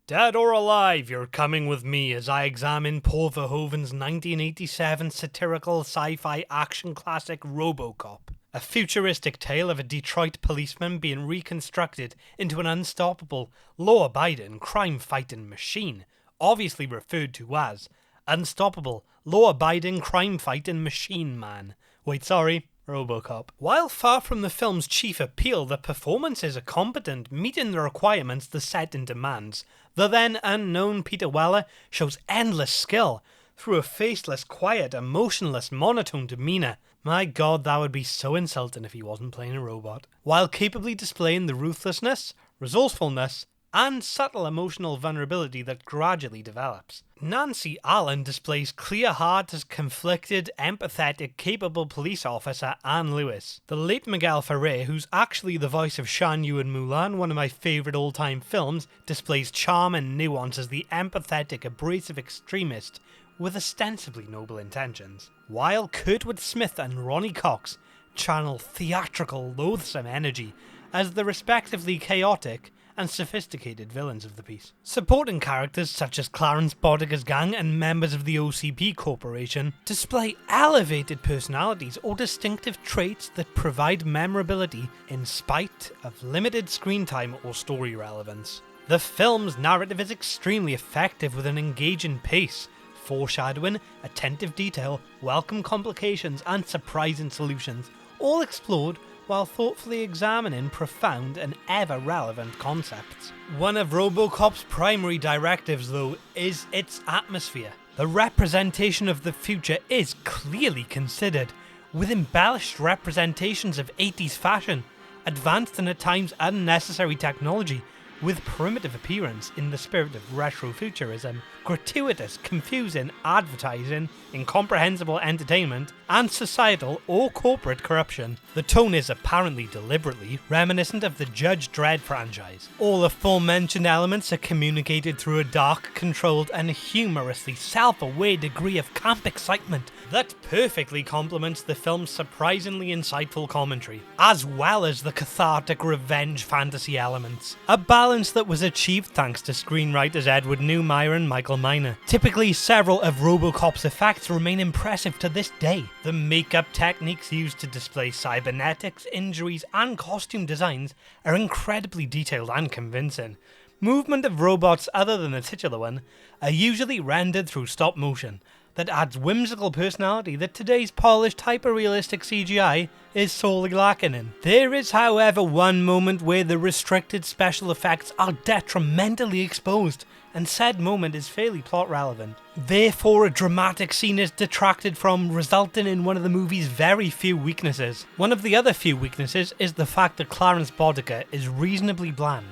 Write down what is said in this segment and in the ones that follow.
Dead or alive, you're coming with me as I examine Paul Verhoeven's 1987 satirical sci-fi action classic RoboCop. A futuristic tale of a Detroit policeman being reconstructed into an unstoppable, law-abiding, crime-fighting machine, obviously referred to as Unstoppable, Law-Abiding, Crime-Fighting Machine Man. Wait, sorry. RoboCop. While far from the film's chief appeal, the performances are competent, meeting the requirements the setting demands. The then unknown Peter Weller shows endless skill through a faceless, quiet, emotionless, monotone demeanour. My god, that would be so insulting if he wasn't playing a robot. While capably displaying the ruthlessness, resourcefulness, and subtle emotional vulnerability that gradually develops. Nancy Allen displays clear-hearted, conflicted, empathetic, capable police officer Anne Lewis. The late Miguel Ferrer, who's actually the voice of Shan Yu in Mulan, one of my favourite all-time films, displays charm and nuance as the empathetic, abrasive extremist with ostensibly noble intentions. While Kurtwood Smith and Ronnie Cox channel theatrical, loathsome energy as the respectively chaotic and sophisticated villains of the piece. Supporting characters such as Clarence Bodiger's gang and members of the OCP Corporation display elevated personalities or distinctive traits that provide memorability in spite of limited screen time or story relevance. The film's narrative is extremely effective with an engaging pace, foreshadowing, attentive detail, welcome complications and surprising solutions, all explored while thoughtfully examining profound and ever-relevant concepts. One of RoboCop's primary directives, though, is its atmosphere. The representation of the future is clearly considered, with embellished representations of 80s fashion, advanced and at times unnecessary technology, with primitive appearance in the spirit of retrofuturism, gratuitous, confusing advertising, incomprehensible entertainment, and societal or corporate corruption. The tone is apparently deliberately reminiscent of the Judge Dredd franchise. All aforementioned elements are communicated through a dark, controlled, and humorously self-aware degree of camp excitement that perfectly complements the film's surprisingly insightful commentary, as well as the cathartic revenge fantasy elements. A balance that was achieved thanks to screenwriters Edward Neumeier and Michael Miner. Typically, several of RoboCop's effects remain impressive to this day. The makeup techniques used to display cybernetics, injuries, and costume designs are incredibly detailed and convincing. Movement of robots other than the titular one are usually rendered through stop motion, that adds whimsical personality that today's polished hyper-realistic CGI is sorely lacking in. There is, however, one moment where the restricted special effects are detrimentally exposed, and said moment is fairly plot relevant. Therefore, a dramatic scene is detracted from, resulting in one of the movie's very few weaknesses. One of the other few weaknesses is the fact that Clarence Bodiger is reasonably bland.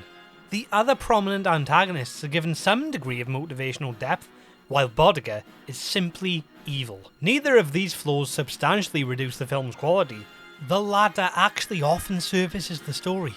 The other prominent antagonists are given some degree of motivational depth, while Bodiger is simply evil. Neither of these flaws substantially reduce the film's quality. The latter actually often services the story.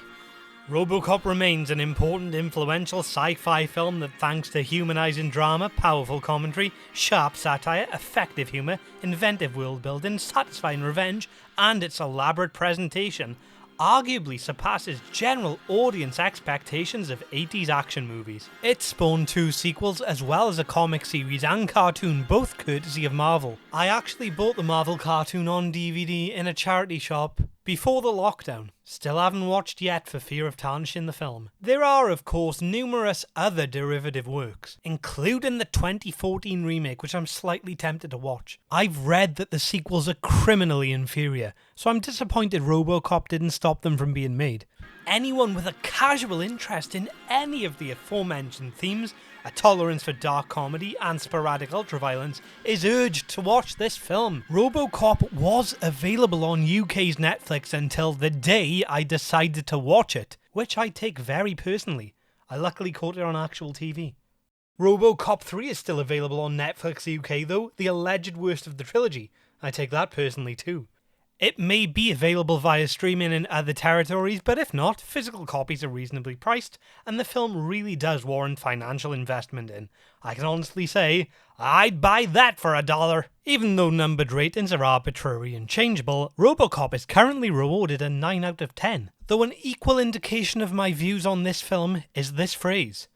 RoboCop remains an important, influential sci-fi film that, thanks to humanizing drama, powerful commentary, sharp satire, effective humor, inventive world building, satisfying revenge, and its elaborate presentation, arguably surpasses general audience expectations of 80s action movies. It spawned 2 sequels as well as a comic series and cartoon, both courtesy of Marvel. I actually bought the Marvel cartoon on DVD in a charity shop before the lockdown. Still haven't watched yet for fear of tarnishing the film. There are, of course, numerous other derivative works, including the 2014 remake, which I'm slightly tempted to watch. I've read that the sequels are criminally inferior, so I'm disappointed RoboCop didn't stop them from being made. Anyone with a casual interest in any of the aforementioned themes, a tolerance for dark comedy and sporadic ultraviolence, is urged to watch this film. RoboCop was available on UK's Netflix until the day I decided to watch it, which I take very personally. I luckily caught it on actual TV. RoboCop 3 is still available on Netflix UK though, the alleged worst of the trilogy. I take that personally too. It may be available via streaming in other territories, but if not, physical copies are reasonably priced, and the film really does warrant financial investment in. I can honestly say, I'd buy that for $1. Even though numbered ratings are arbitrary and changeable, RoboCop is currently rewarded a 9 out of 10. Though an equal indication of my views on this film is this phrase: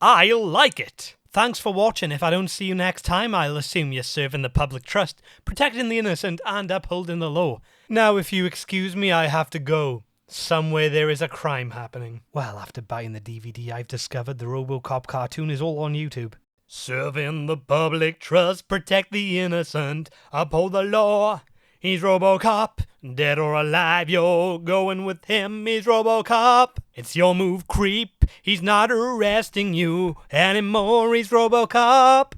I like it. Thanks for watching. If I don't see you next time, I'll assume you're serving the public trust, protecting the innocent and upholding the law. Now, if you excuse me, I have to go. Somewhere there is a crime happening. Well, after buying the DVD, I've discovered the RoboCop cartoon is all on YouTube. Serving the public trust, protect the innocent, uphold the law. He's RoboCop, dead or alive, you're going with him, he's RoboCop. It's your move, creep, he's not arresting you anymore, he's RoboCop.